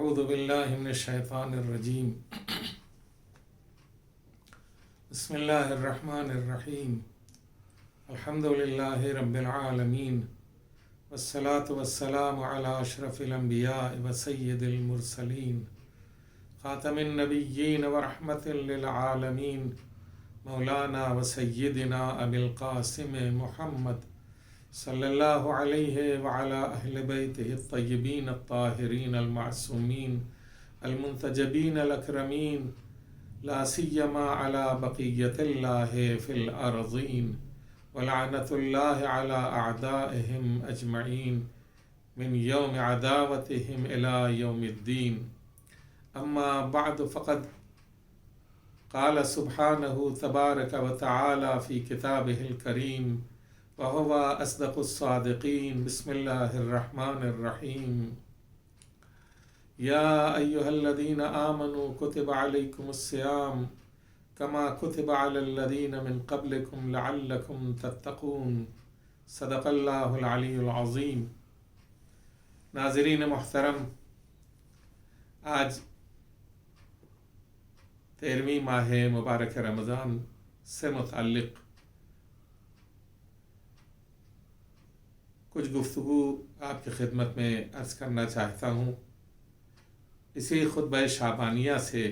اعوذ باللہ من الشیطان الرجیم بسم اللہ الرحمن الرحیم الحمد للہ رب العالمین والصلاة والسلام علی اشرف الانبیاء وسید المرسلین خاتم النبیین ورحمت للعالمین مولانا وسیدنا ابی القاسم محمد صلی اللہ علیہ وعلی اہل بیتہ الطیبین الطاہرین المعصومین المنتجبین الاکرمین لا سیما علی بقیت اللہ فی الارضین ولعنت اللہ علی اعدائہم اجمعین من یوم عداوتہم الی یوم الدین اما بعد فقد قال سبحانہ تبارک وتعالی فی کتابہ الکریم وهو أصدق الصادقين بسم الله الرحمن الرحيم يا أيها الذين آمنوا كتب عليكم الصيام كما كتب على الذين من قبلكم لعلكم تتقون صدق الله العلي العظيم. ناظرین محترم، آج 13ویں ماہ مبارک رمضان سے متعلق کچھ گفتگو آپ کی خدمت میں عرض کرنا چاہتا ہوں. اسی خطبہ شعبانیہ سے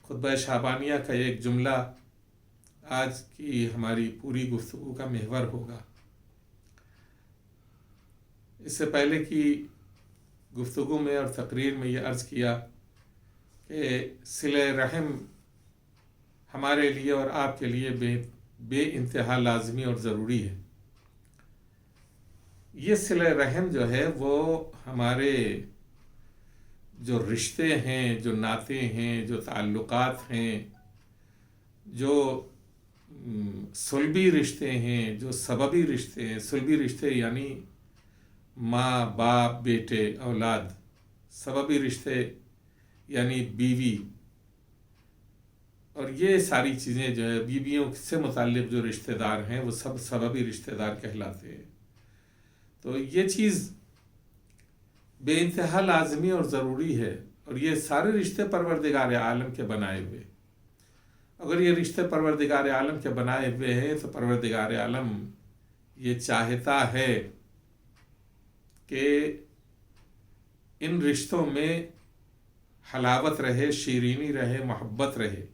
خطبہ شعبانیہ کا ایک جملہ آج کی ہماری پوری گفتگو کا محور ہوگا. اس سے پہلے کی گفتگو میں اور تقریر میں یہ عرض کیا کہ صلہ رحم ہمارے لیے اور آپ کے لیے بے انتہا لازمی اور ضروری ہے. یہ صلہ رحم جو ہے وہ ہمارے جو رشتے ہیں، جو ناطے ہیں، جو تعلقات ہیں، جو صلبی رشتے ہیں، جو سببی رشتے ہیں. صلبی رشتے یعنی ماں باپ بیٹے اولاد، سببی رشتے یعنی بیوی، اور یہ ساری چیزیں جو ہے بیویوں سے متعلق جو رشتہ دار ہیں وہ سب سببی رشتہ دار کہلاتے ہیں. تو یہ چیز بے انتہا لازمی اور ضروری ہے، اور یہ سارے رشتے پروردگار عالم کے بنائے ہوئے. اگر یہ رشتے پروردگار عالم کے بنائے ہوئے ہیں تو پروردگار عالم یہ چاہتا ہے کہ ان رشتوں میں حلاوت رہے، شیرینی رہے، محبت رہے.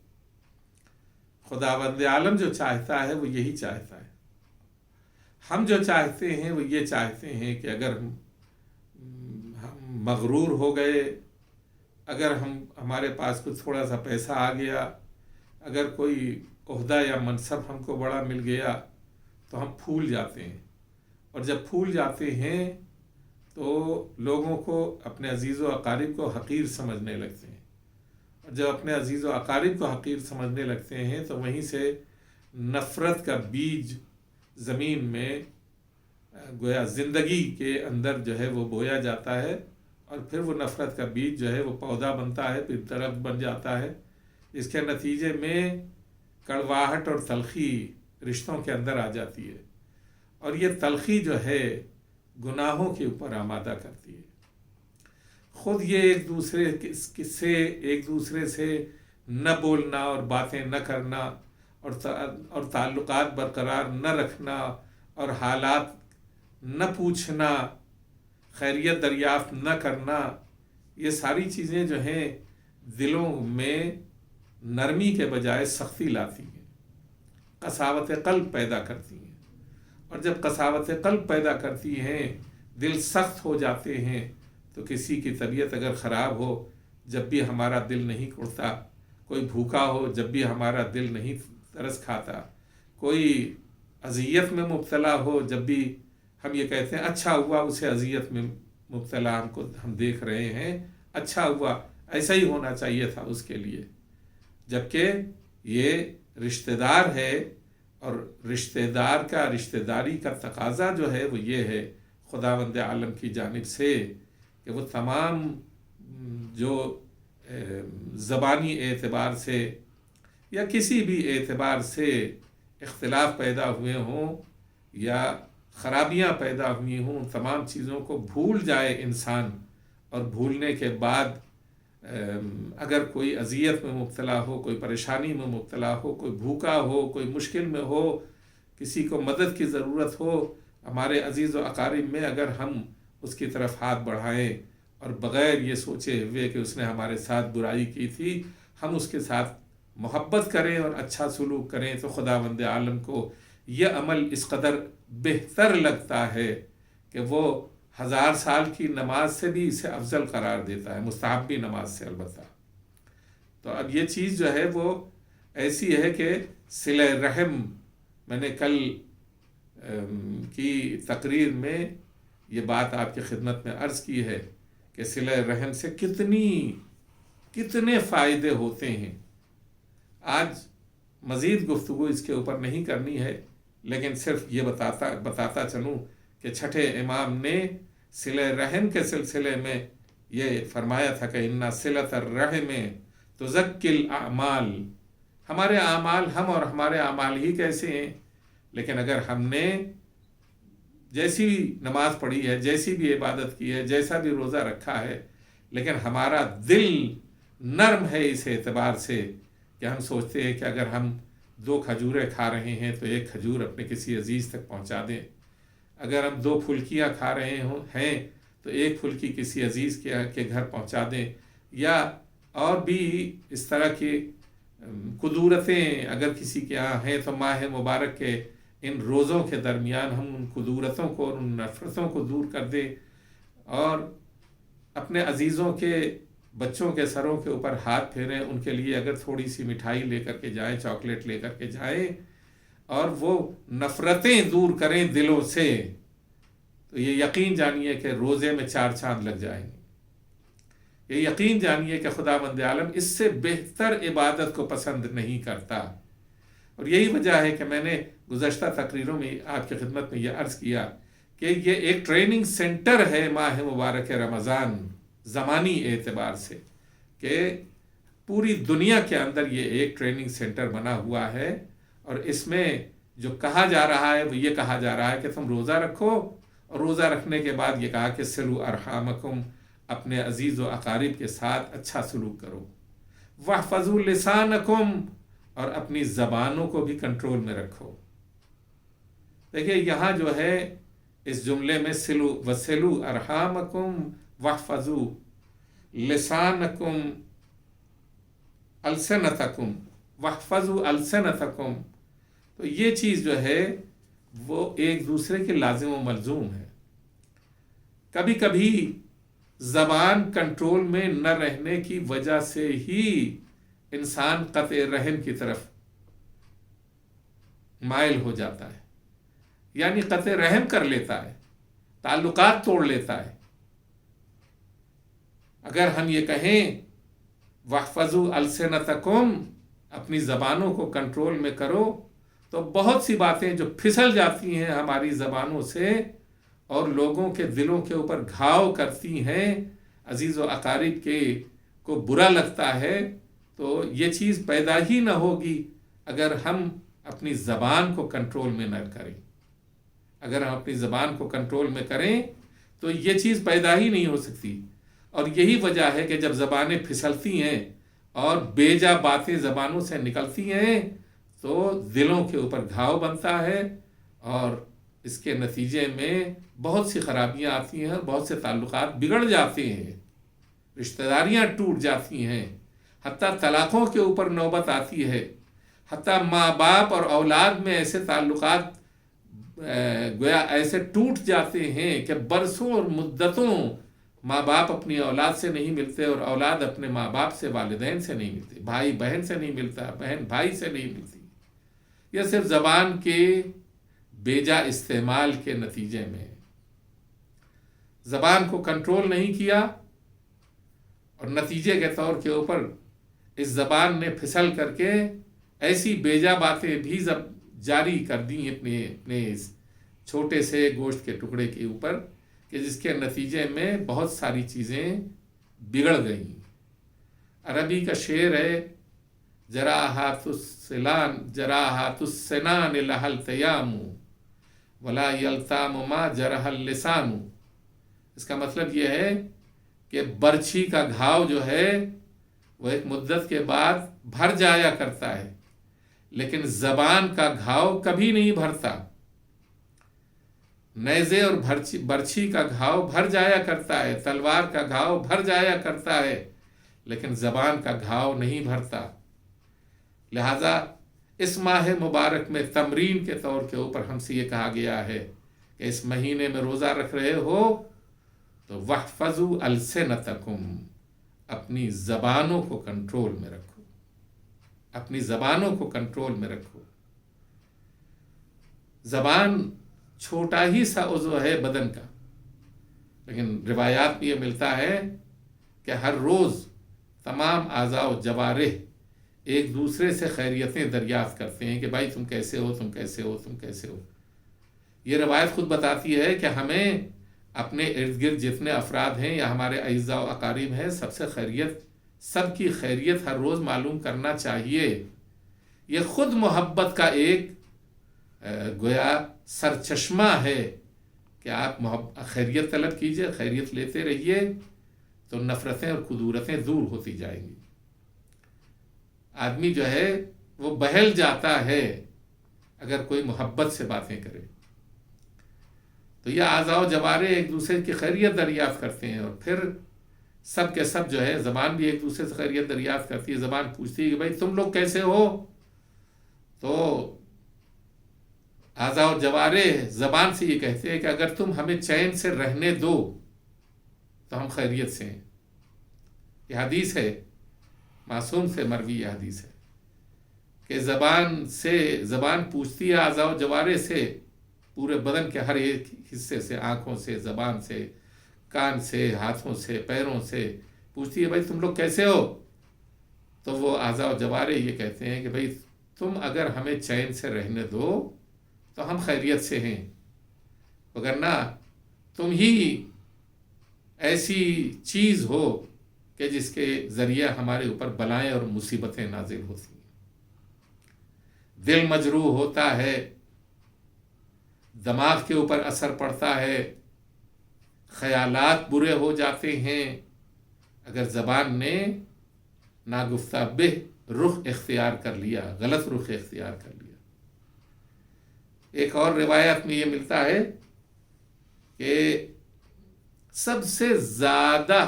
خداوند عالم جو چاہتا ہے وہ یہی چاہتا ہے. ہم جو چاہتے ہیں وہ یہ چاہتے ہیں کہ اگر ہم مغرور ہو گئے، اگر ہمارے پاس کچھ تھوڑا سا پیسہ آ گیا، اگر کوئی عہدہ یا منصب ہم کو بڑا مل گیا تو ہم پھول جاتے ہیں. اور جب پھول جاتے ہیں تو لوگوں کو، اپنے عزیز و اقارب کو حقیر سمجھنے لگتے ہیں. اور جب اپنے عزیز و اقارب کو حقیر سمجھنے لگتے ہیں تو وہیں سے نفرت کا بیج زمین میں گویا زندگی کے اندر جو ہے وہ بویا جاتا ہے، اور پھر وہ نفرت کا بیج جو ہے وہ پودا بنتا ہے، پھر درخت بن جاتا ہے. اس کے نتیجے میں کڑواہٹ اور تلخی رشتوں کے اندر آ جاتی ہے، اور یہ تلخی جو ہے گناہوں کے اوپر آمادہ کرتی ہے. خود یہ ایک دوسرے سے نہ بولنا اور باتیں نہ کرنا اور تعلقات برقرار نہ رکھنا اور حالات نہ پوچھنا، خیریت دریافت نہ کرنا، یہ ساری چیزیں جو ہیں دلوں میں نرمی کے بجائے سختی لاتی ہیں، قساوت قلب پیدا کرتی ہیں. اور جب قساوت قلب پیدا کرتی ہیں، دل سخت ہو جاتے ہیں، تو کسی کی طبیعت اگر خراب ہو جب بھی ہمارا دل نہیں اڑتا، کوئی بھوکا ہو جب بھی ہمارا دل نہیں ترس کھاتا، کوئی اذیت میں مبتلا ہو جب بھی ہم یہ کہتے ہیں اچھا ہوا اسے اذیت میں مبتلا ہم دیکھ رہے ہیں، اچھا ہوا، ایسا ہی ہونا چاہیے تھا اس کے لیے. جبکہ یہ رشتہ دار ہے، اور رشتہ دار کا، رشتہ داری کا تقاضا جو ہے وہ یہ ہے خداوند عالم کی جانب سے کہ وہ تمام جو زبانی اعتبار سے یا کسی بھی اعتبار سے اختلاف پیدا ہوئے ہوں یا خرابیاں پیدا ہوئی ہوں، تمام چیزوں کو بھول جائے انسان اور بھولنے کے بعد اگر کوئی اذیت میں مبتلا ہو، کوئی پریشانی میں مبتلا ہو، کوئی بھوکا ہو، کوئی مشکل میں ہو، کسی کو مدد کی ضرورت ہو، ہمارے عزیز و اقارب میں اگر ہم اس کی طرف ہاتھ بڑھائیں اور بغیر یہ سوچے ہوئے کہ اس نے ہمارے ساتھ برائی کی تھی، ہم اس کے ساتھ محبت کریں اور اچھا سلوک کریں، تو خداوند عالم کو یہ عمل اس قدر بہتر لگتا ہے کہ وہ 1000 سال کی نماز سے بھی اسے افضل قرار دیتا ہے، مستحبی نماز سے البتہ۔ تو اب یہ چیز جو ہے وہ ایسی ہے کہ صلہ رحم، میں نے کل کی تقریر میں یہ بات آپ کی خدمت میں عرض کی ہے کہ صلہ رحم سے کتنے فائدے ہوتے ہیں۔ آج مزید گفتگو اس کے اوپر نہیں کرنی ہے، لیکن صرف یہ بتاتا چلوں کہ چھٹے امام نے صلہ رحم کے سلسلے میں یہ فرمایا تھا کہ اِنَّ صِلَةَ الرَّحِمِ تُزَكِّي الْأَعْمَالِ، ہمارے اعمال، ہم اور ہمارے اعمال ہی کیسے ہیں، لیکن اگر ہم نے جیسی بھی نماز پڑھی ہے، جیسی بھی عبادت کی ہے، جیسا بھی روزہ رکھا ہے، لیکن ہمارا دل نرم ہے اس اعتبار سے کہ ہم سوچتے ہیں کہ اگر ہم 2 کھجوریں کھا رہے ہیں تو 1 کھجور اپنے کسی عزیز تک پہنچا دیں، اگر ہم 2 پھلکیاں کھا رہے ہیں تو 1 پھلکی کسی عزیز کے گھر پہنچا دیں، یا اور بھی اس طرح کی قدورتیں اگر کسی کے یہاں ہیں تو ماہ مبارک کے ان روزوں کے درمیان ہم ان قدورتوں کو اور ان نفرتوں کو دور کر دیں، اور اپنے عزیزوں کے بچوں کے سروں کے اوپر ہاتھ پھیریں، ان کے لیے اگر تھوڑی سی مٹھائی لے کر کے جائیں، چاکلیٹ لے کر کے جائیں، اور وہ نفرتیں دور کریں دلوں سے، تو یہ یقین جانیے کہ روزے میں 4 چاند لگ جائیں گے۔ یہ یقین جانیے کہ خداوند عالم اس سے بہتر عبادت کو پسند نہیں کرتا۔ اور یہی وجہ ہے کہ میں نے گزشتہ تقریروں میں آپ کی خدمت میں یہ عرض کیا کہ یہ ایک ٹریننگ سینٹر ہے ماہ مبارک رمضان، زمانی اعتبار سے، کہ پوری دنیا کے اندر یہ ایک ٹریننگ سینٹر بنا ہوا ہے، اور اس میں جو کہا جا رہا ہے وہ یہ کہا جا رہا ہے کہ تم روزہ رکھو، اور روزہ رکھنے کے بعد یہ کہا کہ صلوا ارحامکم، اپنے عزیز و اقارب کے ساتھ اچھا سلوک کرو، واحفظوا لسانکم، اور اپنی زبانوں کو بھی کنٹرول میں رکھو۔ دیکھیں یہاں جو ہے اس جملے میں وَصِلُوا أَرْحَامَكُمْ وَاحْفَظُوا لِسَانَكُمْ أَلْسِنَتَكُمْ وَاحْفَظُوا أَلْسِنَتَكُمْ، تو یہ چیز جو ہے وہ ایک دوسرے کے لازم و ملزوم ہے۔ کبھی کبھی زبان کنٹرول میں نہ رہنے کی وجہ سے ہی انسان قطع رحم کی طرف مائل ہو جاتا ہے، یعنی قطع رحم کر لیتا ہے، تعلقات توڑ لیتا ہے۔ اگر ہم یہ کہیں وَاحْفَظُوا أَلْسِنَتَكُمْ، اپنی زبانوں کو کنٹرول میں کرو، تو بہت سی باتیں جو پھسل جاتی ہیں ہماری زبانوں سے اور لوگوں کے دلوں کے اوپر گھاؤ کرتی ہیں، عزیز و اقارب کے کو برا لگتا ہے، تو یہ چیز پیدا ہی نہ ہوگی اگر ہم اپنی زبان کو کنٹرول میں نہ کریں۔ اگر ہم اپنی زبان کو کنٹرول میں کریں تو یہ چیز پیدا ہی نہیں ہو سکتی، اور یہی وجہ ہے کہ جب زبانیں پھسلتی ہیں اور بیجا باتیں زبانوں سے نکلتی ہیں تو دلوں کے اوپر گھاؤ بنتا ہے، اور اس کے نتیجے میں بہت سی خرابیاں آتی ہیں، بہت سے تعلقات بگڑ جاتے ہیں، رشتہ داریاں ٹوٹ جاتی ہیں، حتیٰ طلاقوں کے اوپر نوبت آتی ہے، حتیٰ ماں باپ اور اولاد میں ایسے تعلقات گویا ایسے ٹوٹ جاتے ہیں کہ برسوں اور مدتوں ماں باپ اپنی اولاد سے نہیں ملتے، اور اولاد اپنے ماں باپ سے، والدین سے نہیں ملتے، بھائی بہن سے نہیں ملتا، بہن بھائی سے نہیں ملتی۔ یہ صرف زبان کے بیجا استعمال کے نتیجے میں، زبان کو کنٹرول نہیں کیا، اور نتیجے کے طور کے اوپر اس زبان نے پھسل کر کے ایسی بیجا باتیں بھی جاری کر دیں اپنے اس چھوٹے سے گوشت کے ٹکڑے کے اوپر، کہ جس کے نتیجے میں بہت ساری چیزیں بگڑ گئیں۔ عربی کا شعر ہے جراحات السنان لها التیام ولا یلتام ما جرح اللسان، اس کا مطلب یہ ہے کہ برچھی کا گھاؤ جو ہے وہ ایک مدت کے بعد بھر جایا کرتا ہے، لیکن زبان کا گھاؤ کبھی نہیں بھرتا۔ نیزے اور برچھی کا گھاؤ بھر جایا کرتا ہے، تلوار کا گھاؤ بھر جایا کرتا ہے، لیکن زبان کا گھاؤ نہیں بھرتا۔ لہذا اس ماہ مبارک میں تمرین کے طور کے اوپر ہم سے یہ کہا گیا ہے کہ اس مہینے میں روزہ رکھ رہے ہو تو وَاحْفَظُوا أَلْسِنَتَكُمْ، اپنی زبانوں کو کنٹرول میں رکھو، اپنی زبانوں کو کنٹرول میں رکھو۔ زبان چھوٹا ہی سا عضو ہے بدن کا، لیکن روایات میں یہ ملتا ہے کہ ہر روز تمام اعضاء و جوارح ایک دوسرے سے خیریتیں دریافت کرتے ہیں کہ بھائی تم کیسے ہو، تم کیسے ہو، تم کیسے ہو۔ یہ روایت خود بتاتی ہے کہ ہمیں اپنے ارد گرد جتنے افراد ہیں یا ہمارے اعزاء و اقارب ہیں سب کی خیریت ہر روز معلوم کرنا چاہیے۔ یہ خود محبت کا ایک گویا سرچشمہ ہے کہ آپ خیریت طلب کیجئے، خیریت لیتے رہیے تو نفرتیں اور کدورتیں دور ہوتی جائیں گی۔ آدمی جو ہے وہ بہل جاتا ہے اگر کوئی محبت سے باتیں کرے، تو یہ اعضاء و جوارح ایک دوسرے کی خیریت دریافت کرتے ہیں، اور پھر سب کے سب جو ہے زبان بھی ایک دوسرے سے خیریت دریافت کرتی ہے۔ زبان پوچھتی ہے کہ بھائی تم لوگ کیسے ہو، تو اعضاء و جوارح زبان سے یہ کہتے ہیں کہ اگر تم ہمیں چین سے رہنے دو تو ہم خیریت سے ہیں۔ یہ حدیث ہے، معصوم سے مروی یہ حدیث ہے کہ زبان پوچھتی ہے اعضاء و جوارح سے، پورے بدن کے ہر ایک حصے سے، آنکھوں سے، زبان سے، کان سے، ہاتھوں سے، پیروں سے پوچھتی ہے بھائی تم لوگ کیسے ہو، تو وہ اعضاء و جوارح یہ کہتے ہیں کہ بھائی تم اگر ہمیں چین سے رہنے دو تو ہم خیریت سے ہیں، وگرنہ تم ہی ایسی چیز ہو کہ جس کے ذریعے ہمارے اوپر بلائیں اور مصیبتیں نازل ہوتی ہیں۔ دل مجروح ہوتا ہے، دماغ کے اوپر اثر پڑتا ہے، خیالات برے ہو جاتے ہیں اگر زبان نے ناگفتہ بہ رخ اختیار کر لیا، غلط رخ اختیار کر لیا۔ ایک اور روایت میں یہ ملتا ہے کہ سب سے زیادہ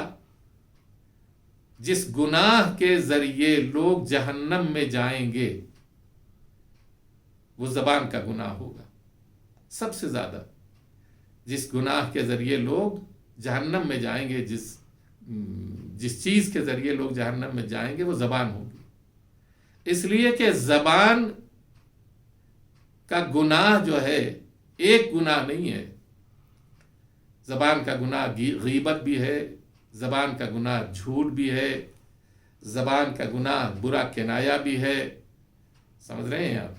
جس گناہ کے ذریعے لوگ جہنم میں جائیں گے وہ زبان کا گناہ ہوگا۔ سب سے زیادہ جس گناہ کے ذریعے لوگ جہنم میں جائیں گے، جس چیز کے ذریعے لوگ جہنم میں جائیں گے وہ زبان ہوگی۔ اس لیے کہ زبان کا گناہ جو ہے ایک گناہ نہیں ہے، زبان کا گناہ غیبت بھی ہے، زبان کا گناہ جھوٹ بھی ہے، زبان کا گناہ برا کنایہ بھی ہے۔ سمجھ رہے ہیں آپ؟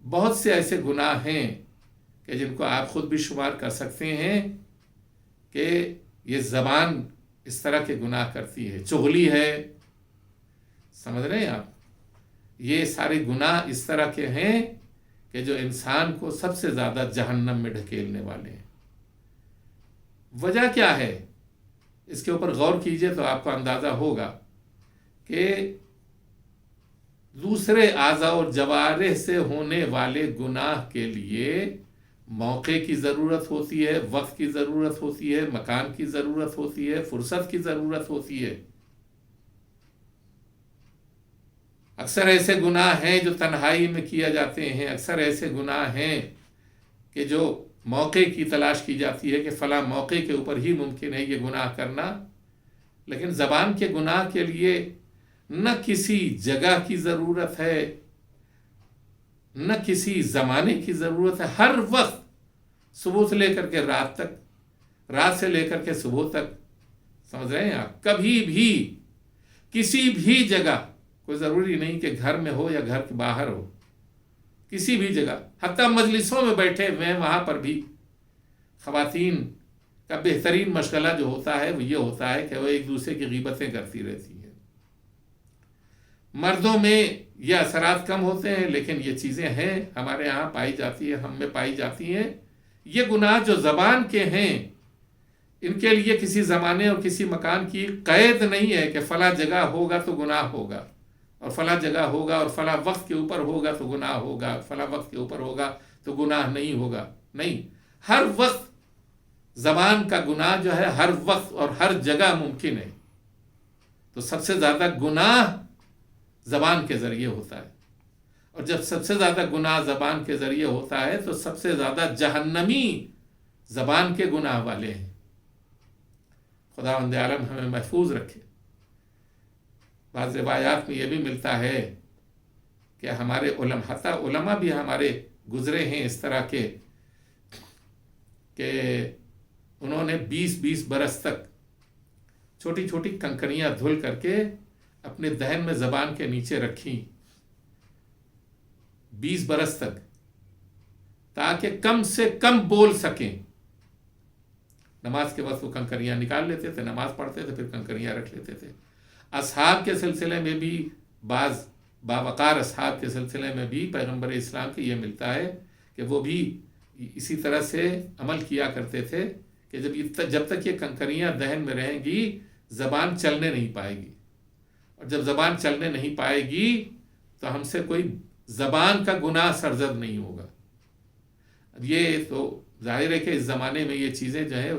بہت سے ایسے گناہ ہیں کہ جن کو آپ خود بھی شمار کر سکتے ہیں کہ یہ زبان اس طرح کے گناہ کرتی ہے۔ چغلی ہے، سمجھ رہے ہیں آپ؟ یہ سارے گناہ اس طرح کے ہیں کہ جو انسان کو سب سے زیادہ جہنم میں ڈھکیلنے والے ہیں۔ وجہ کیا ہے؟ اس کے اوپر غور کیجئے تو آپ کو اندازہ ہوگا کہ دوسرے اعضاء و جوارح سے ہونے والے گناہ کے لیے موقع کی ضرورت ہوتی ہے، وقت کی ضرورت ہوتی ہے، مکان کی ضرورت ہوتی ہے، فرصت کی ضرورت ہوتی ہے۔ اکثر ایسے گناہ ہیں جو تنہائی میں کیا جاتے ہیں، اکثر ایسے گناہ ہیں کہ جو موقع کی تلاش کی جاتی ہے کہ فلاں موقع کے اوپر ہی ممکن ہے یہ گناہ کرنا، لیکن زبان کے گناہ کے لیے نہ کسی جگہ کی ضرورت ہے، نہ کسی زمانے کی ضرورت ہے۔ ہر وقت صبح سے لے کر کے رات تک، رات سے لے کر کے صبح تک، سمجھ رہے ہیں آپ؟ کبھی بھی کسی بھی جگہ، کوئی ضروری نہیں کہ گھر میں ہو یا گھر کے باہر ہو، کسی بھی جگہ، حتیٰ مجلسوں میں بیٹھے ہوئے وہاں پر بھی خواتین کا بہترین مشغلہ جو ہوتا ہے وہ یہ ہوتا ہے کہ وہ ایک دوسرے کی غیبتیں کرتی رہتی ہیں۔ مردوں میں یہ اثرات کم ہوتے ہیں، لیکن یہ چیزیں ہیں، ہمارے یہاں پائی جاتی ہیں، ہم میں پائی جاتی ہیں۔ یہ گناہ جو زبان کے ہیں ان کے لیے کسی زمانے اور کسی مکان کی قید نہیں ہے کہ فلاں جگہ ہوگا تو گناہ ہوگا، اور فلاں جگہ ہوگا اور فلاں وقت کے اوپر ہوگا تو گناہ ہوگا، فلاں وقت کے اوپر ہوگا تو گناہ نہیں ہوگا۔ نہیں، ہر وقت زبان کا گناہ جو ہے ہر وقت اور ہر جگہ ممکن ہے۔ تو سب سے زیادہ گناہ زبان کے ذریعے ہوتا ہے، اور جب سب سے زیادہ گناہ زبان کے ذریعے ہوتا ہے تو سب سے زیادہ جہنمی زبان کے گناہ والے ہیں۔ خداوند عالم ہمیں محفوظ رکھے۔ بعض روایات میں یہ بھی ملتا ہے کہ ہمارے علماء بھی ہمارے گزرے ہیں اس طرح کے کہ انہوں نے 20 برس تک چھوٹی چھوٹی کنکریاں دھل کر کے اپنے دہن میں زبان کے نیچے رکھی، 20 برس تک، تاکہ کم سے کم بول سکیں۔ نماز کے وقت وہ کنکریاں نکال لیتے تھے، نماز پڑھتے تھے، پھر کنکریاں رکھ لیتے تھے۔ اصحاب کے سلسلے میں بھی بعض باوقار اصحاب کے سلسلے میں بھی پیغمبر اسلام کے یہ ملتا ہے کہ وہ بھی اسی طرح سے عمل کیا کرتے تھے کہ جب تک یہ کنکریاں دہن میں رہیں گی زبان چلنے نہیں پائے گی، اور جب زبان چلنے نہیں پائے گی تو ہم سے کوئی زبان کا گناہ سرزد نہیں ہوگا۔ یہ تو ظاہر ہے کہ اس زمانے میں یہ چیزیں جو ہے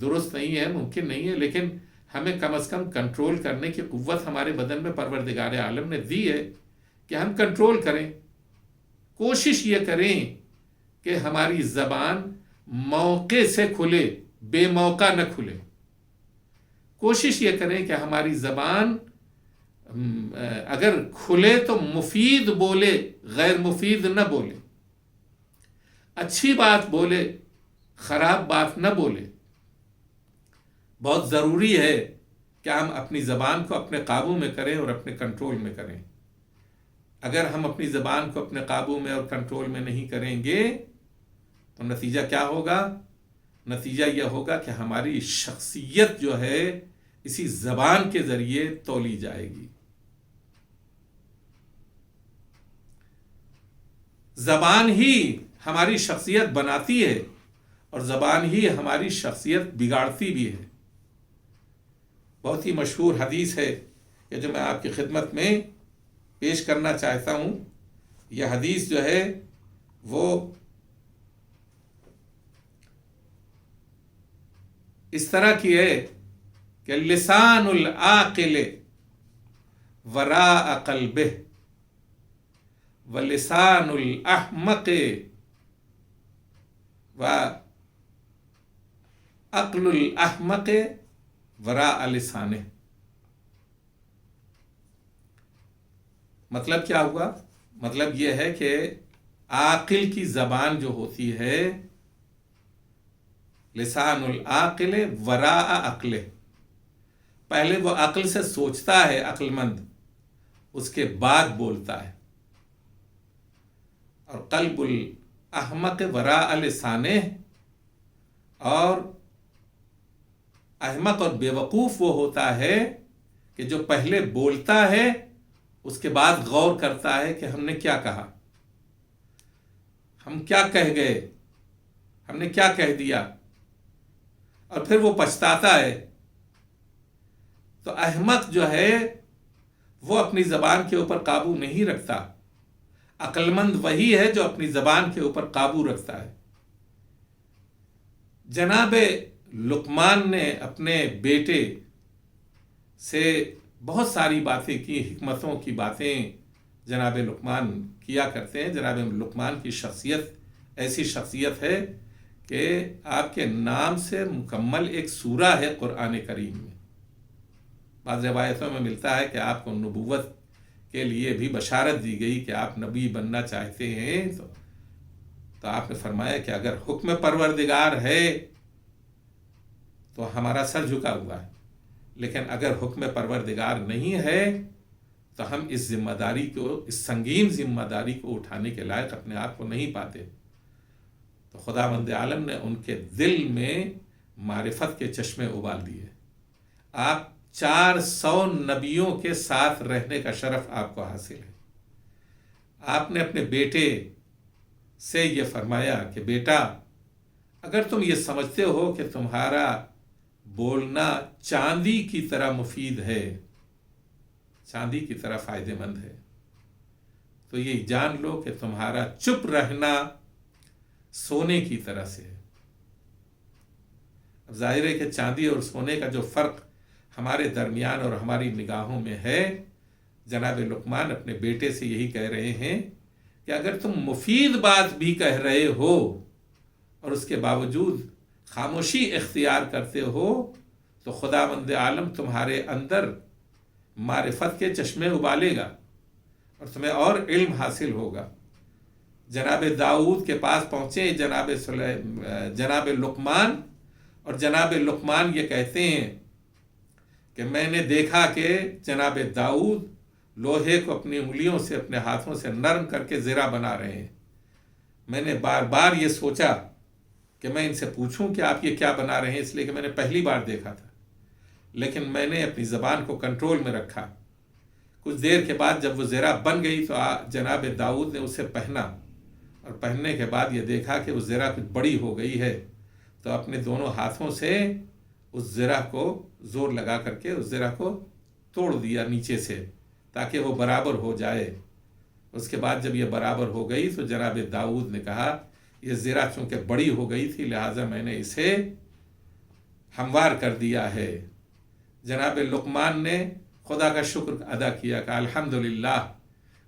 درست نہیں ہے، ممکن نہیں ہے، لیکن ہمیں کم از کم کنٹرول کرنے کی قوت ہمارے بدن میں پروردگار عالم نے دی ہے کہ ہم کنٹرول کریں۔ کوشش یہ کریں کہ ہماری زبان موقع سے کھلے، بے موقع نہ کھلے۔ کوشش یہ کریں کہ ہماری زبان اگر کھلے تو مفید بولے، غیر مفید نہ بولے، اچھی بات بولے، خراب بات نہ بولے۔ بہت ضروری ہے کہ ہم اپنی زبان کو اپنے قابو میں کریں اور اپنے کنٹرول میں کریں۔ اگر ہم اپنی زبان کو اپنے قابو میں اور کنٹرول میں نہیں کریں گے تو نتیجہ کیا ہوگا؟ نتیجہ یہ ہوگا کہ ہماری شخصیت جو ہے اسی زبان کے ذریعے تولی جائے گی۔ زبان ہی ہماری شخصیت بناتی ہے اور زبان ہی ہماری شخصیت بگاڑتی بھی ہے۔ بہت ہی مشہور حدیث ہے کہ جو میں آپ کی خدمت میں پیش کرنا چاہتا ہوں۔ یہ حدیث جو ہے وہ اس طرح کی ہے کہ لسان العاقل وراء قلبہ ولسان الاحمق وعقل الاحمق وراء لسانہ۔ مطلب کیا ہوا؟ مطلب یہ ہے کہ عاقل کی زبان جو ہوتی ہے، لسان العاقل وراء عقل، پہلے وہ عقل سے سوچتا ہے، عقل مند، اس کے بعد بولتا ہے، اور قلب الاحمق وراء لسانہ، اور احمق اور بیوقوف وہ ہوتا ہے کہ جو پہلے بولتا ہے اس کے بعد غور کرتا ہے کہ ہم نے کیا کہا، ہم کیا کہہ گئے، ہم نے کیا کہہ دیا، اور پھر وہ پچھتاتا ہے۔ تو احمق جو ہے وہ اپنی زبان کے اوپر قابو نہیں رکھتا، عقل مند وہی ہے جو اپنی زبان کے اوپر قابو رکھتا ہے۔ جناب لقمان نے اپنے بیٹے سے بہت ساری باتیں کی، حکمتوں کی باتیں جناب لقمان کیا کرتے ہیں۔ جناب لقمان کی شخصیت ایسی شخصیت ہے کہ آپ کے نام سے مکمل ایک سورہ ہے قرآن کریم میں۔ بعض روایتوں میں ملتا ہے کہ آپ کو نبوت کے لیے بھی بشارت دی گئی کہ آپ نبی بننا چاہتے ہیں، تو آپ نے فرمایا کہ اگر حکم پروردگار ہے تو ہمارا سر جھکا ہوا ہے، لیکن اگر حکم پروردگار نہیں ہے تو ہم اس ذمہ داری کو، اس سنگین ذمہ داری کو اٹھانے کے لائق اپنے آپ کو نہیں پاتے۔ تو خداوند عالم نے ان کے دل میں معرفت کے چشمے ابال دیے۔ آپ 400 نبیوں کے ساتھ رہنے کا شرف آپ کو حاصل ہے۔ آپ نے اپنے بیٹے سے یہ فرمایا کہ بیٹا، اگر تم یہ سمجھتے ہو کہ تمہارا بولنا چاندی کی طرح مفید ہے، چاندی کی طرح فائدہ مند ہے، تو یہ جان لو کہ تمہارا چپ رہنا سونے کی طرح سے ہے۔ اب ظاہر ہے کہ چاندی اور سونے کا جو فرق ہمارے درمیان اور ہماری نگاہوں میں ہے، جناب لقمان اپنے بیٹے سے یہی کہہ رہے ہیں کہ اگر تم مفید بات بھی کہہ رہے ہو اور اس کے باوجود خاموشی اختیار کرتے ہو تو خداوند عالم تمہارے اندر معرفت کے چشمے ابالے گا اور تمہیں اور علم حاصل ہوگا۔ جناب داؤد کے پاس پہنچے جناب لقمان، اور جناب لقمان یہ کہتے ہیں کہ میں نے دیکھا کہ جناب داؤد لوہے کو اپنی انگلیوں سے، اپنے ہاتھوں سے نرم کر کے زرہ بنا رہے ہیں۔ میں نے بار بار یہ سوچا کہ میں ان سے پوچھوں کہ آپ یہ کیا بنا رہے ہیں، اس لیے کہ میں نے پہلی بار دیکھا تھا، لیکن میں نے اپنی زبان کو کنٹرول میں رکھا۔ کچھ دیر کے بعد جب وہ زرہ بن گئی تو جناب داؤد نے اسے پہنا، اور پہننے کے بعد یہ دیکھا کہ وہ زرہ کچھ بڑی ہو گئی ہے، تو اپنے دونوں ہاتھوں سے اس زرہ کو زور لگا کر کے اس زرہ کو توڑ دیا نیچے سے تاکہ وہ برابر ہو جائے۔ اس کے بعد جب یہ برابر ہو گئی تو جناب داؤد نے کہا یہ زرہ چونکہ بڑی ہو گئی تھی لہٰذا میں نے اسے ہموار کر دیا ہے۔ جناب لقمان نے خدا کا شکر ادا کیا کہ الحمدللہ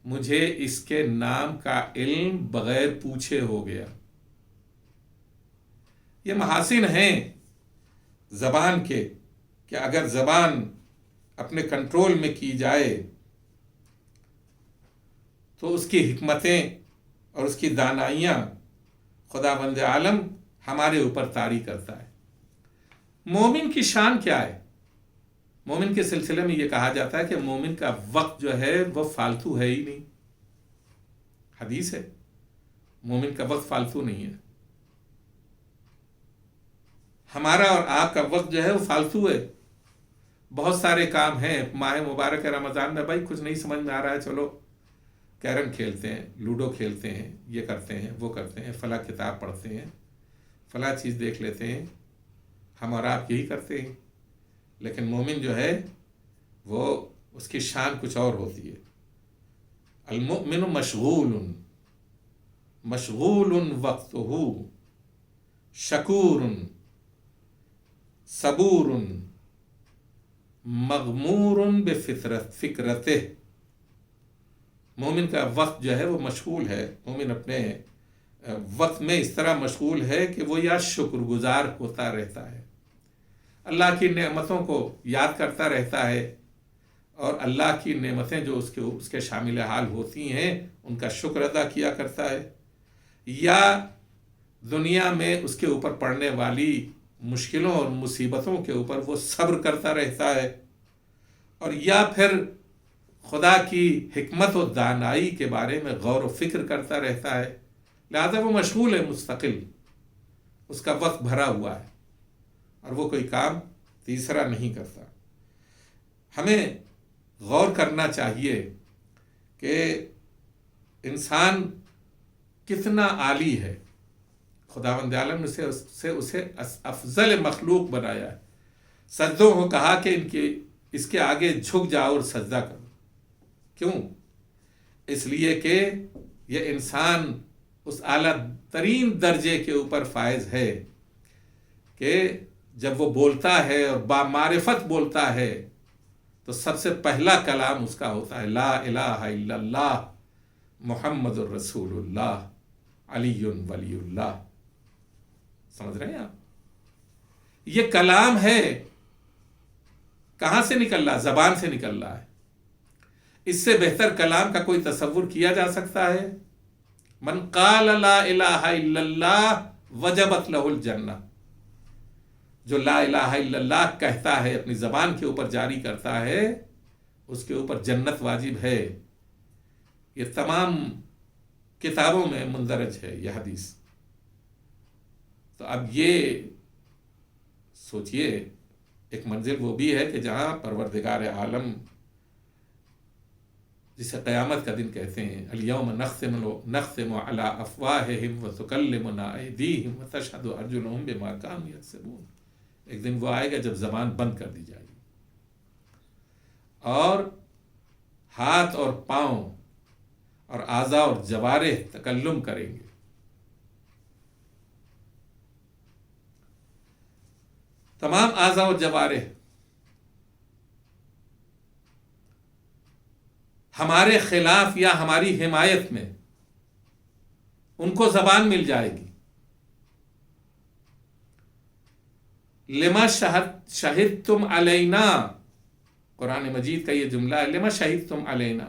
مجھے اس کے نام کا علم بغیر پوچھے ہو گیا۔ یہ محاسن ہیں زبان کے کہ اگر زبان اپنے کنٹرول میں کی جائے تو اس کی حکمتیں اور اس کی دانائیاں خداوند عالم ہمارے اوپر طاری کرتا ہے۔ مومن کی شان کیا ہے؟ مومن کے سلسلے میں یہ کہا جاتا ہے کہ مومن کا وقت جو ہے وہ فالتو ہے ہی نہیں۔ حدیث ہے، مومن کا وقت فالتو نہیں ہے۔ ہمارا اور آپ کا وقت جو ہے وہ فالتو ہے۔ بہت سارے کام ہیں، ماہ مبارک رمضان میں بھائی کچھ نہیں سمجھ میں آ رہا ہے، چلو کیرم کھیلتے ہیں، لوڈو کھیلتے ہیں، یہ کرتے ہیں، وہ کرتے ہیں، فلاں کتاب پڑھتے ہیں، فلاں چیز دیکھ لیتے ہیں۔ ہم اور آپ یہی کرتے ہیں، لیکن مومن جو ہے وہ اس کی شان کچھ اور ہوتی ہے۔ المؤمن مشغول مشغول وقتہ شکور صبور مغمور بفکرتہ۔ مومن کا وقت جو ہے وہ مشغول ہے، مومن اپنے وقت میں اس طرح مشغول ہے کہ وہ یا شکر گزار ہوتا رہتا ہے، اللہ کی نعمتوں کو یاد کرتا رہتا ہے، اور اللہ کی نعمتیں جو اس کے شامل حال ہوتی ہیں ان کا شکر ادا کیا کرتا ہے، یا دنیا میں اس کے اوپر پڑنے والی مشکلوں اور مصیبتوں کے اوپر وہ صبر کرتا رہتا ہے، اور یا پھر خدا کی حکمت و دانائی کے بارے میں غور و فکر کرتا رہتا ہے، لہذا وہ مشغول ہے، مستقل، اس کا وقت بھرا ہوا ہے، اور وہ کوئی کام تیسرا نہیں کرتا۔ ہمیں غور کرنا چاہیے کہ انسان کتنا عالی ہے، خداوند عالم نے اسے افضل مخلوق بنایا ہے۔ سجدوں کو کہا کہ اس کے آگے جھک جاؤ اور سجدہ کرو۔ کیوں؟ اس لیے کہ یہ انسان اس اعلیٰ ترین درجے کے اوپر فائز ہے کہ جب وہ بولتا ہے اور بامعرفت بولتا ہے تو سب سے پہلا کلام اس کا ہوتا ہے لا الہ الا اللہ محمد الرسول اللہ علی ولی اللہ۔ سمجھ رہے ہیں آپ؟ یہ کلام ہے، کہاں سے نکل رہا؟ زبان سے نکل رہا ہے۔ اس سے بہتر کلام کا کوئی تصور کیا جا سکتا ہے؟ من قال لا الہ الا اللہ وجبت لہ الجنہ۔ جو لا الہ الا اللہ کہتا ہے، اپنی زبان کے اوپر جاری کرتا ہے، اس کے اوپر جنت واجب ہے۔ یہ تمام کتابوں میں مندرج ہے یہ حدیث۔ تو اب یہ سوچئے، ایک منزل وہ بھی ہے کہ جہاں پروردگار عالم، جسے قیامت کا دن کہتے ہیں، الیوم نختم علی افواہہم وتکلمنا ایدیہم وتشہد ارجلہم بما کانوا یکسبون، ایک دن وہ آئے گا جب زبان بند کر دی جائے گی، اور ہاتھ اور پاؤں اور اعضاء اور جوارح تکلم کریں گے۔ تمام اعضاء اور جوارح ہمارے خلاف یا ہماری حمایت میں، ان کو زبان مل جائے گی۔ لما شہدتم علینا، قرآن مجید کا یہ جملہ ہے، لما شہدتم علینا،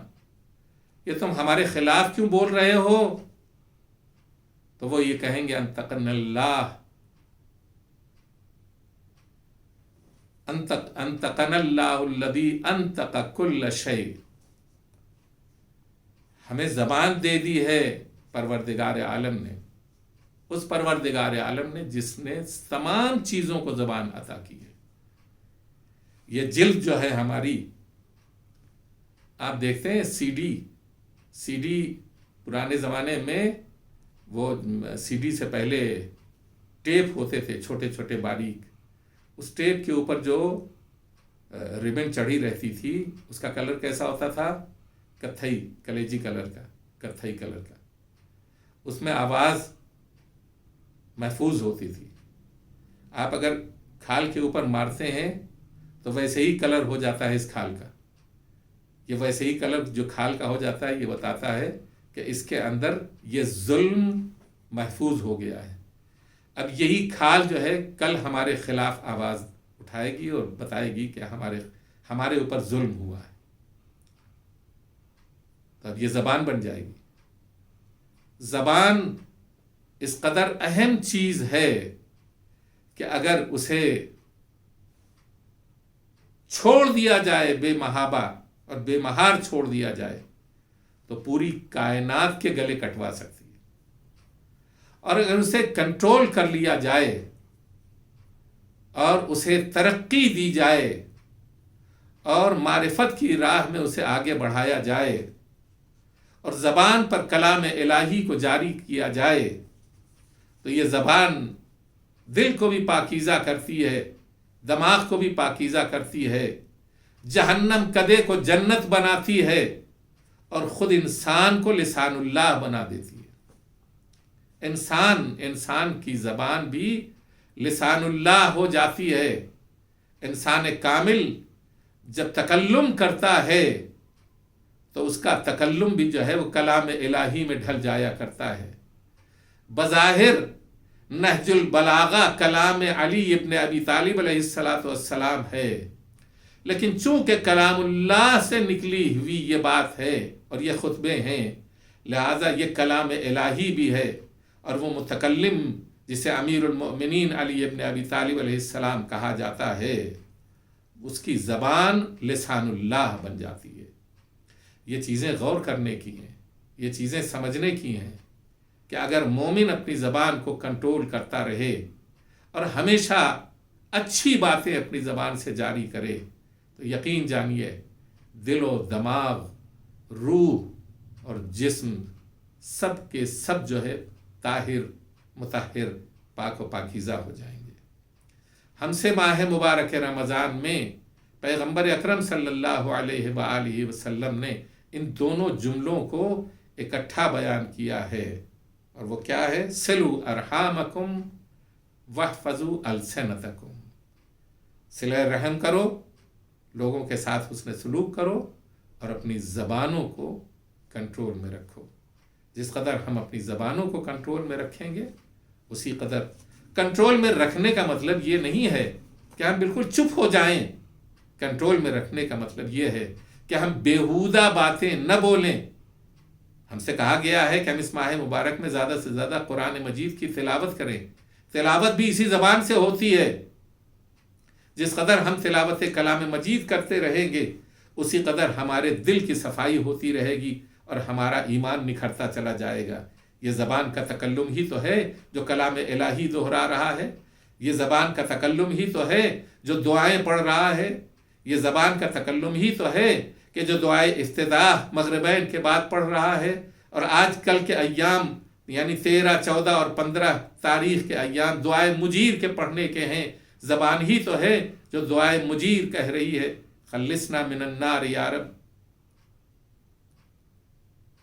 یہ تم ہمارے خلاف کیوں بول رہے ہو؟ تو وہ یہ کہیں گے انطقنا اللہ، انطقنا اللہ الذی انطق کل شیء، ہمیں زبان دے دی ہے پروردگار عالم نے، اس پروردگار عالم نے جس نے تمام چیزوں کو زبان عطا کی ہے۔ یہ جلد جو ہے ہماری، آپ دیکھتے ہیں سی ڈی پرانے زمانے میں، وہ سی ڈی سے پہلے ٹیپ ہوتے تھے چھوٹے چھوٹے باریک، اس ٹیپ کے اوپر جو ریبن چڑھی رہتی تھی اس کا کلر کیسا ہوتا تھا؟ کتھئی، کلیجی کلر کا، کتھئی کلر کا، اس میں آواز محفوظ ہوتی تھی۔ آپ اگر کھال کے اوپر مارتے ہیں تو ویسے ہی کلر ہو جاتا ہے اس کھال کا، یہ ویسے ہی کلر جو کھال کا ہو جاتا ہے، یہ بتاتا ہے کہ اس کے اندر یہ ظلم محفوظ ہو گیا ہے۔ اب یہی کھال جو ہے کل ہمارے خلاف آواز اٹھائے گی اور بتائے گی کہ ہمارے اوپر ظلم ہوا ہے، تو اب یہ زبان بن جائے گی۔ زبان اس قدر اہم چیز ہے کہ اگر اسے چھوڑ دیا جائے بے محابہ اور بے مہار چھوڑ دیا جائے تو پوری کائنات کے گلے کٹوا سکتی ہے، اور اگر اسے کنٹرول کر لیا جائے اور اسے ترقی دی جائے اور معرفت کی راہ میں اسے آگے بڑھایا جائے اور زبان پر کلام الہی کو جاری کیا جائے تو یہ زبان دل کو بھی پاکیزہ کرتی ہے، دماغ کو بھی پاکیزہ کرتی ہے، جہنم کدے کو جنت بناتی ہے، اور خود انسان کو لسان اللہ بنا دیتی ہے۔ انسان کی زبان بھی لسان اللہ ہو جاتی ہے۔ انسان کامل جب تکلم کرتا ہے تو اس کا تکلم بھی جو ہے وہ کلام الہی میں ڈھل جایا کرتا ہے۔ بظاہر نہج البلاغہ کلام علی ابن ابی طالب علیہ السلام ہے، لیکن چونکہ کلام اللہ سے نکلی ہوئی یہ بات ہے اور یہ خطبے ہیں، لہذا یہ کلام الہی بھی ہے، اور وہ متکلم جسے امیر المؤمنین علی ابن ابی طالب علیہ السلام کہا جاتا ہے، اس کی زبان لسان اللہ بن جاتی ہے۔ یہ چیزیں غور کرنے کی ہیں، یہ چیزیں سمجھنے کی ہیں کہ اگر مومن اپنی زبان کو کنٹرول کرتا رہے اور ہمیشہ اچھی باتیں اپنی زبان سے جاری کرے تو یقین جانیے دل و دماغ، روح اور جسم سب کے سب جو ہے طاہر، مطہر، پاک و پاکیزہ ہو جائیں گے۔ ہم سے ماہ مبارک رمضان میں پیغمبر اکرم صلی اللہ علیہ وآلہ وسلم نے ان دونوں جملوں کو اکٹھا بیان کیا ہے، اور وہ کیا ہے؟ صلوا ارحامکم واحفظوا السنتکم، صلہ رحم کرو، لوگوں کے ساتھ حسن سلوک کرو، اور اپنی زبانوں کو کنٹرول میں رکھو۔ جس قدر ہم اپنی زبانوں کو کنٹرول میں رکھیں گے اسی قدر، کنٹرول میں رکھنے کا مطلب یہ نہیں ہے کہ ہم بالکل چپ ہو جائیں، کنٹرول میں رکھنے کا مطلب یہ ہے کہ ہم بیہودہ باتیں نہ بولیں۔ ہم سے کہا گیا ہے کہ ہم اس ماہ مبارک میں زیادہ سے زیادہ قرآن مجید کی تلاوت کریں، تلاوت بھی اسی زبان سے ہوتی ہے۔ جس قدر ہم تلاوت کلام مجید کرتے رہیں گے اسی قدر ہمارے دل کی صفائی ہوتی رہے گی اور ہمارا ایمان نکھرتا چلا جائے گا۔ یہ زبان کا تکلم ہی تو ہے جو کلام الہی دہرا رہا ہے، یہ زبان کا تکلم ہی تو ہے جو دعائیں پڑھ رہا ہے، یہ زبان کا تکلم ہی تو ہے کہ جو دعائے افتتاح مغربین کے بعد پڑھ رہا ہے، اور آج کل کے ایام یعنی 13، 14 اور 15 تاریخ کے ایام دعائے مجیر کے پڑھنے کے ہیں۔ زبان ہی تو ہے جو دعائے مجیر کہہ رہی ہے، خلصنا من النار یا رب۔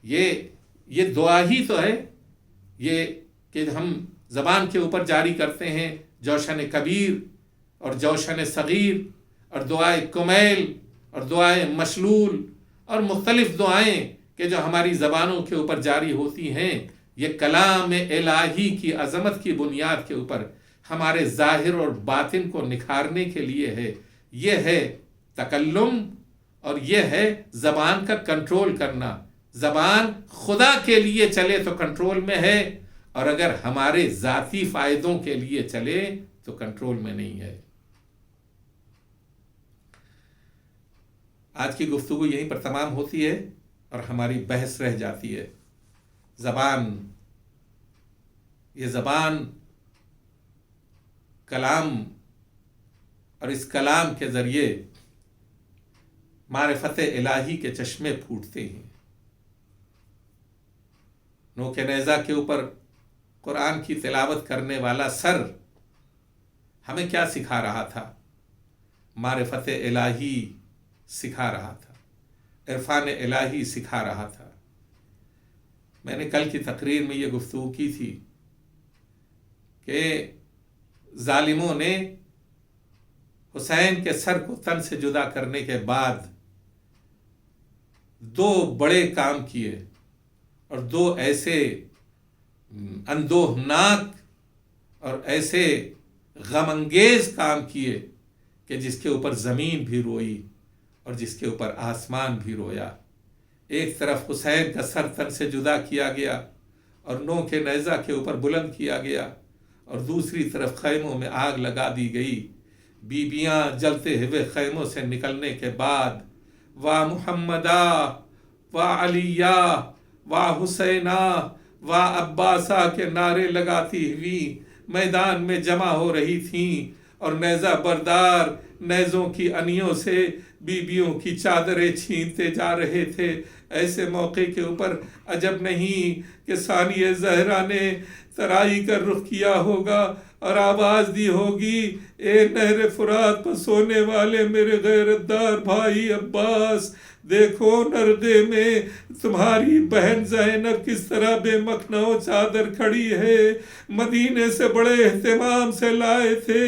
یہ دعا ہی تو ہے، یہ کہ ہم زبان کے اوپر جاری کرتے ہیں جوشن کبیر اور جوشن صغیر اور دعائے کمیل اور دعائے مشلول اور مختلف دعائیں کہ جو ہماری زبانوں کے اوپر جاری ہوتی ہیں، یہ کلام الہی کی عظمت کی بنیاد کے اوپر ہمارے ظاہر اور باطن کو نکھارنے کے لیے ہے۔ یہ ہے تکلم اور یہ ہے زبان کا کنٹرول کرنا۔ زبان خدا کے لیے چلے تو کنٹرول میں ہے، اور اگر ہمارے ذاتی فائدوں کے لیے چلے تو کنٹرول میں نہیں ہے۔ آج کی گفتگو یہیں پر تمام ہوتی ہے اور ہماری بحث رہ جاتی ہے۔ یہ زبان کلام، اور اس کلام کے ذریعے معرفت الہی کے چشمے پھوٹتے ہیں۔ نوک نیزہ کے اوپر قرآن کی تلاوت کرنے والا سر ہمیں کیا سکھا رہا تھا؟ معرفت الہی سکھا رہا تھا، عرفان الہی سکھا رہا تھا۔ میں نے کل کی تقریر میں یہ گفتگو کی تھی کہ ظالموں نے حسین کے سر کو تن سے جدا کرنے کے بعد دو بڑے کام کیے، اور دو ایسے اندوہناک اور ایسے غم انگیز کام کیے کہ جس کے اوپر زمین بھی روئی اور جس کے اوپر آسمان بھی رویا۔ ایک طرف حسین کا سر تن سے جدا کیا گیا اور نوک نیزہ کے اوپر بلند کیا گیا، اور دوسری طرف خیموں میں آگ لگا دی گئی۔ بیبیاں جلتے ہوئے خیموں سے نکلنے کے بعد وا محمدا وا علیہ وا حسینہ وا عباسہ کے نعرے لگاتی ہوئی میدان میں جمع ہو رہی تھیں، اور نیزہ بردار نیزوں کی انیوں سے بیبیوں کی چادریں چھینتے جا رہے تھے۔ ایسے موقع کے اوپر عجب نہیں کہ ثانیہ زہرا نے ترائی کر رخ کیا ہوگا اور آواز دی ہوگی، اے نہر فرات پر سونے والے میرے غیرت دار بھائی عباس، دیکھو نرغے میں تمہاری بہن زینب کس طرح بے مخنو چادر کھڑی ہے، مدینے سے بڑے اہتمام سے لائے تھے،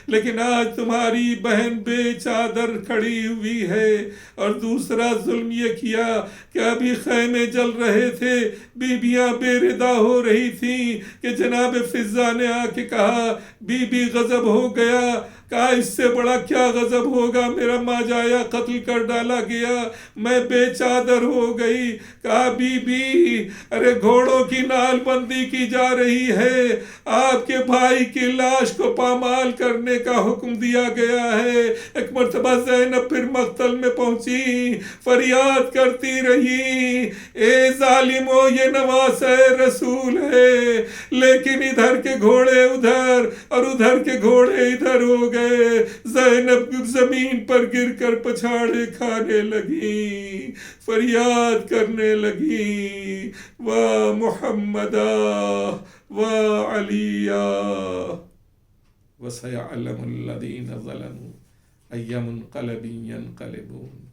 لیکن آج تمہاری بہن بے چادر کھڑی ہوئی ہے۔ اور دوسرا ظلم یہ کیا کہ ابھی خیمے جل رہے تھے، بیبیاں بے ردا ہو رہی تھیں کہ جناب فضہ نے آ کے کہا بی بی غضب ہو گیا۔ کہا اس سے بڑا کیا غضب ہوگا، میرا ماجایا قتل کر ڈالا گیا، میں بے چادر ہو گئی۔ کہا بی بی ارے گھوڑوں کی نال بندی کی جا رہی ہے، آپ کے بھائی کی لاش کو پامال کرنے کا حکم دیا گیا ہے۔ ایک مرتبہ زینب پھر مقتل میں پہنچی، فریاد کرتی رہی، اے ظالموں یہ نواز رسول ہے، لیکن ادھر کے گھوڑے ادھر اور ادھر کے گھوڑے ادھر ہو گئے۔ زینب زمین پر گر کر پچھاڑے کھانے لگی، فریاد کرنے لگی، وا محمدا وا علیہ وسیعلم الذین ظلموا ای منقلب ینقلبون۔